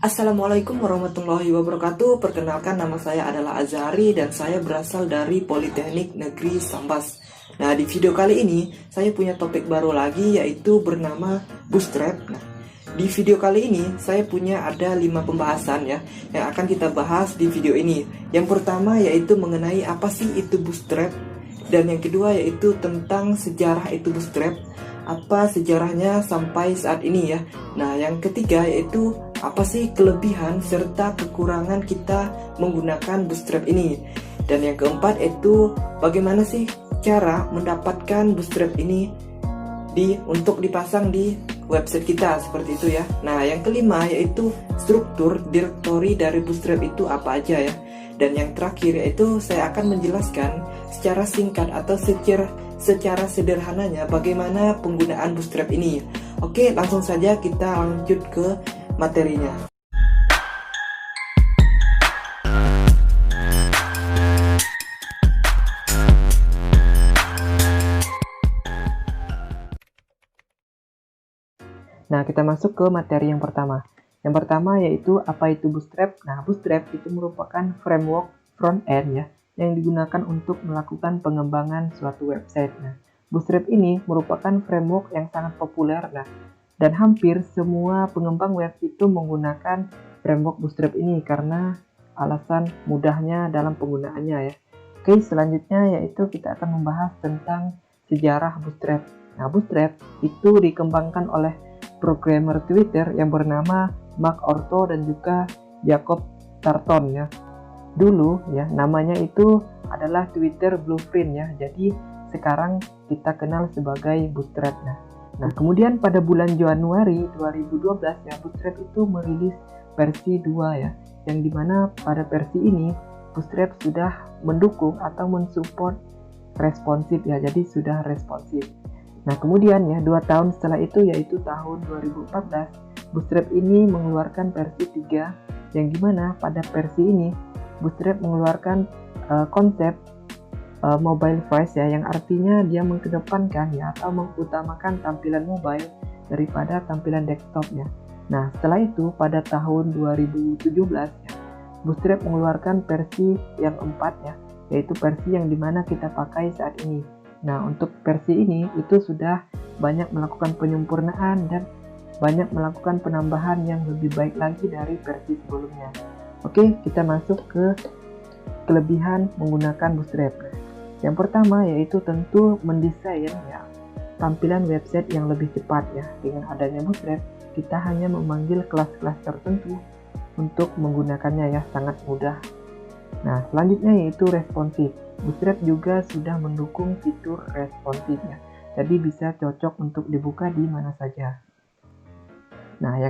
Assalamualaikum warahmatullahi wabarakatuh. Perkenalkan, nama saya adalah Azari dan saya berasal dari Politeknik Negeri Sambas. Nah, di video kali ini saya punya topik baru lagi, yaitu bernama Bootstrap. Nah, di video kali ini saya punya ada 5 pembahasan ya yang akan kita bahas di video ini. Yang pertama yaitu mengenai apa sih itu Bootstrap, dan yang kedua yaitu tentang sejarah itu Bootstrap, apa sejarahnya sampai saat ini ya. Nah, yang ketiga yaitu apa sih kelebihan serta kekurangan kita menggunakan Bootstrap ini. Dan yang keempat yaitu bagaimana sih cara mendapatkan Bootstrap ini untuk dipasang di website kita, seperti itu ya. Nah, yang kelima yaitu struktur directory dari Bootstrap itu apa aja ya. Dan yang terakhir yaitu saya akan menjelaskan secara singkat atau secara sederhananya bagaimana penggunaan Bootstrap ini. Oke, langsung saja kita lanjut ke materinya. Nah, kita masuk ke materi yang pertama. Yang pertama yaitu apa itu Bootstrap. Nah, Bootstrap itu merupakan framework front-end ya, yang digunakan untuk melakukan pengembangan suatu website. Nah, Bootstrap ini merupakan framework yang sangat populer. Nah, dan hampir semua pengembang web itu menggunakan framework Bootstrap ini karena alasan mudahnya dalam penggunaannya ya. Oke, selanjutnya yaitu kita akan membahas tentang sejarah Bootstrap. Nah, Bootstrap itu dikembangkan oleh programmer Twitter yang bernama Mark Orto dan juga Jacob Tarton ya. Dulu ya namanya itu adalah Twitter Blueprint ya. Jadi sekarang kita kenal sebagai Bootstrap. Nah, kemudian pada bulan Januari 2012 ya, Bootstrap itu merilis versi 2 ya, yang dimana pada versi ini Bootstrap sudah mendukung atau mensupport responsif ya, jadi sudah responsif. Nah, kemudian ya 2 tahun setelah itu yaitu tahun 2014, Bootstrap ini mengeluarkan versi 3, yang dimana pada versi ini Bootstrap mengeluarkan konsep mobile first ya, yang artinya dia mengedepankan ya atau mengutamakan tampilan mobile daripada tampilan desktop ya. Nah, setelah itu pada tahun 2017 ya, Bootstrap mengeluarkan versi yang 4 ya, yaitu versi yang dimana kita pakai saat ini. Nah, untuk versi ini itu sudah banyak melakukan penyempurnaan dan banyak melakukan penambahan yang lebih baik lagi dari versi sebelumnya. Oke, kita masuk ke kelebihan menggunakan Bootstrap. Yang pertama yaitu tentu mendesain ya tampilan website yang lebih cepat ya. Dengan adanya Bootstrap, kita hanya memanggil kelas-kelas tertentu untuk menggunakannya ya, sangat mudah. Nah, selanjutnya yaitu responsif. Bootstrap juga sudah mendukung fitur responsif ya. Jadi bisa cocok untuk dibuka di mana saja. Nah,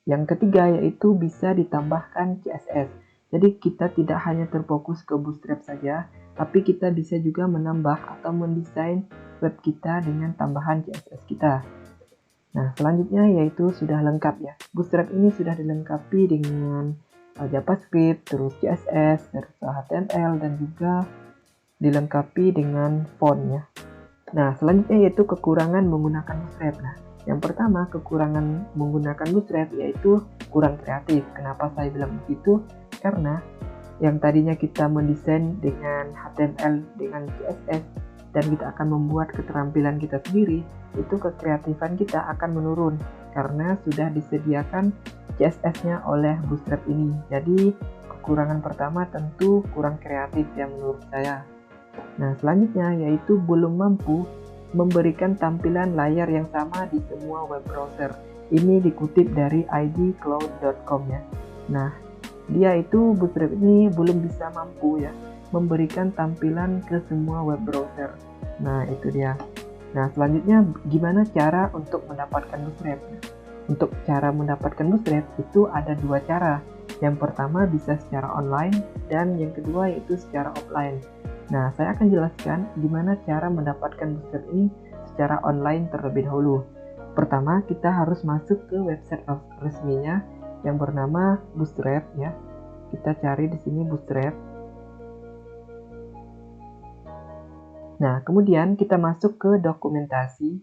yang ketiga yaitu bisa ditambahkan CSS. Jadi kita tidak hanya terfokus ke Bootstrap saja, tapi kita bisa juga menambah atau mendesain web kita dengan tambahan CSS kita. Nah, selanjutnya yaitu sudah lengkap ya. Bootstrap ini sudah dilengkapi dengan JavaScript, terus CSS, terus HTML, dan juga dilengkapi dengan font ya. Nah, selanjutnya yaitu kekurangan menggunakan Bootstrap. Nah, yang pertama kekurangan menggunakan Bootstrap yaitu kurang kreatif. Kenapa saya bilang begitu? Karena yang tadinya kita mendesain dengan HTML, dengan CSS, dan kita akan membuat keterampilan kita sendiri, itu kekreatifan kita akan menurun karena sudah disediakan CSS-nya oleh Bootstrap ini. Jadi kekurangan pertama tentu kurang kreatif ya menurut saya. Nah, selanjutnya yaitu belum mampu memberikan tampilan layar yang sama di semua web browser. Ini dikutip dari idcloud.com ya. Nah, dia itu Bootstrap ini belum bisa mampu ya memberikan tampilan ke semua web browser. Nah, itu dia. Nah, selanjutnya gimana cara untuk mendapatkan Bootstrap? Untuk cara mendapatkan Bootstrap itu ada 2 cara. Yang pertama bisa secara online dan yang kedua yaitu secara offline. Nah, saya akan jelaskan gimana cara mendapatkan Bootstrap ini secara online terlebih dahulu. Pertama, kita harus masuk ke website resminya yang bernama Bootstrap ya. Kita cari di sini Bootstrap. Nah, kemudian kita masuk ke dokumentasi.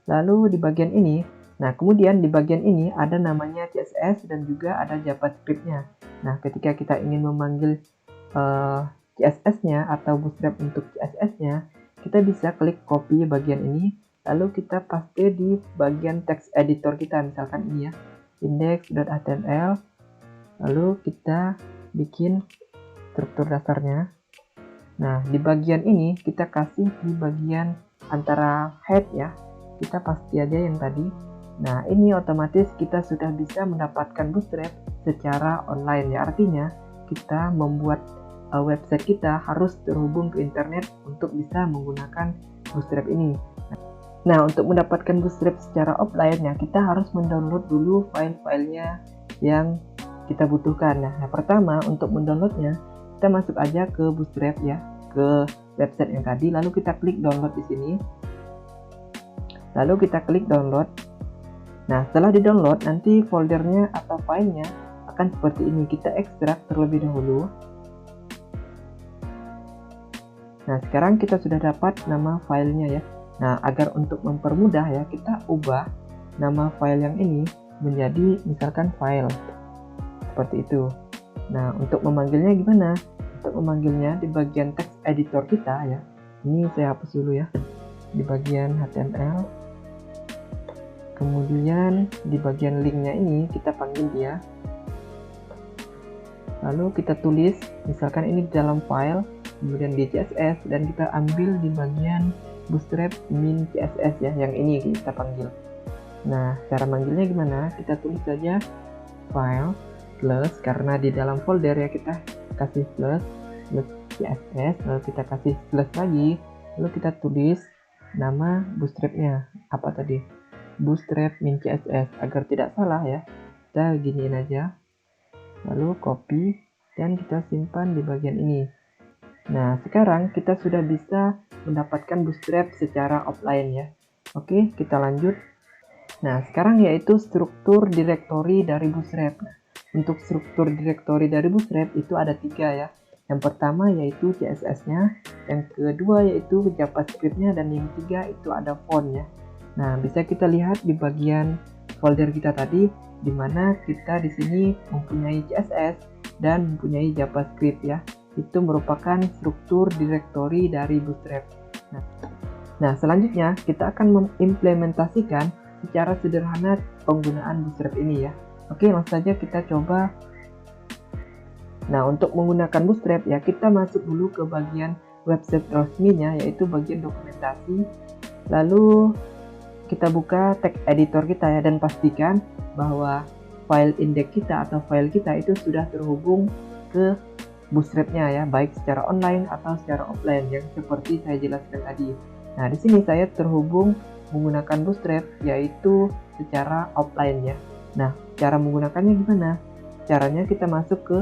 Lalu di bagian ini Nah, kemudian di bagian ini ada namanya CSS dan juga ada JavaScript-nya. Nah, ketika kita ingin memanggil CSS-nya atau Bootstrap untuk CSS-nya, kita bisa klik copy bagian ini, lalu kita paste di bagian text editor kita, misalkan ini ya, index.html, lalu kita bikin struktur dasarnya. Nah, di bagian ini kita kasih di bagian antara head ya, kita pasti aja yang tadi. Nah, ini otomatis kita sudah bisa mendapatkan Bootstrap secara online ya. Artinya, kita membuat website kita harus terhubung ke internet untuk bisa menggunakan Bootstrap ini. Nah, untuk mendapatkan Bootstrap secara offline ya, kita harus mendownload dulu file-filenya yang kita butuhkan. Nah, yang pertama untuk mendownloadnya, kita masuk aja ke Bootstrap ya, ke website yang tadi, lalu kita klik download di sini. Lalu kita klik download. Nah, setelah di-download, nanti foldernya atau filenya akan seperti ini. Kita ekstrak terlebih dahulu. Nah, sekarang kita sudah dapat nama filenya ya. Nah, agar untuk mempermudah ya, kita ubah nama file yang ini menjadi misalkan file. Seperti itu. Nah, untuk memanggilnya gimana? Untuk memanggilnya di bagian text editor kita ya. Ini saya hapus dulu ya. Di bagian HTML. Kemudian di bagian linknya ini kita panggil dia, lalu kita tulis misalkan ini di dalam file, kemudian di CSS, dan kita ambil di bagian Bootstrap min CSS ya, yang ini kita panggil. Nah, cara manggilnya gimana? Kita tulis saja file plus, karena di dalam folder ya kita kasih plus CSS, lalu kita kasih plus lagi, lalu kita tulis nama Bootstrapnya apa tadi, Bootstrap min CSS, agar tidak salah ya. Kita giniin aja, lalu copy dan kita simpan di bagian ini. Nah, sekarang kita sudah bisa mendapatkan Bootstrap secara offline ya. Oke, kita lanjut. Nah, sekarang yaitu struktur directory dari Bootstrap. Untuk struktur directory dari Bootstrap itu ada 3 ya. Yang pertama yaitu CSS-nya, yang kedua yaitu JavaScript-nya, dan yang ketiga itu ada font-nya. Nah, bisa kita lihat di bagian folder kita tadi, di mana kita di sini mempunyai CSS dan mempunyai JavaScript ya. Itu merupakan struktur directory dari Bootstrap. Nah, selanjutnya kita akan mengimplementasikan secara sederhana penggunaan Bootstrap ini ya. Oke, langsung saja kita coba. Nah, untuk menggunakan Bootstrap ya, kita masuk dulu ke bagian website resminya, yaitu bagian dokumentasi. Lalu kita buka text editor kita ya, dan pastikan bahwa file index kita atau file kita itu sudah terhubung ke Bootstrap-nya ya, baik secara online atau secara offline yang seperti saya jelaskan tadi. Nah, di sini saya terhubung menggunakan Bootstrap yaitu secara offline ya. Nah, cara menggunakannya gimana? Caranya kita masuk ke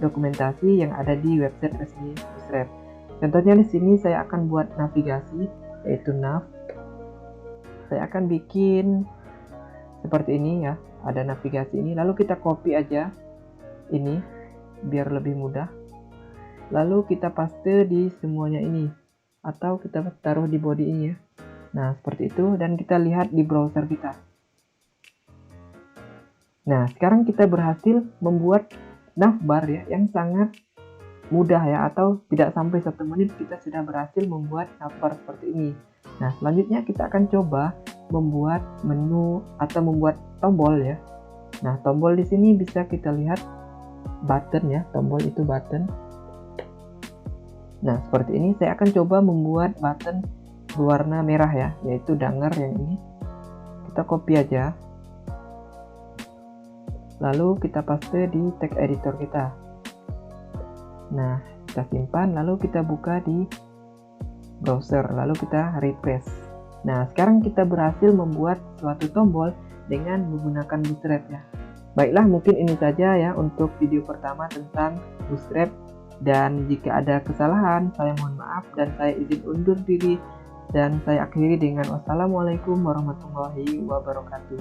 dokumentasi yang ada di website resmi Bootstrap. Contohnya di sini saya akan buat navigasi, yaitu nav. Saya akan bikin seperti ini ya, ada navigasi ini, lalu kita copy aja ini biar lebih mudah, lalu kita paste di semuanya ini, atau kita taruh di body ini ya. Nah, seperti itu, dan kita lihat di browser kita. Nah, sekarang kita berhasil membuat navbar ya, yang sangat mudah ya, atau tidak sampai 1 menit kita sudah berhasil membuat navbar seperti ini. Nah, selanjutnya kita akan coba membuat menu atau membuat tombol ya. Nah, tombol di sini bisa kita lihat button ya, tombol itu button. Nah, seperti ini saya akan coba membuat button berwarna merah ya, yaitu Danger yang ini. Kita copy aja. Lalu kita paste di text editor kita. Nah, kita simpan, lalu kita buka di browser, lalu kita refresh. Nah, sekarang kita berhasil membuat suatu tombol dengan menggunakan Bootstrap ya. Baiklah, mungkin ini saja ya untuk video pertama tentang Bootstrap, dan jika ada kesalahan saya mohon maaf dan saya izin undur diri, dan saya akhiri dengan wassalamualaikum warahmatullahi wabarakatuh.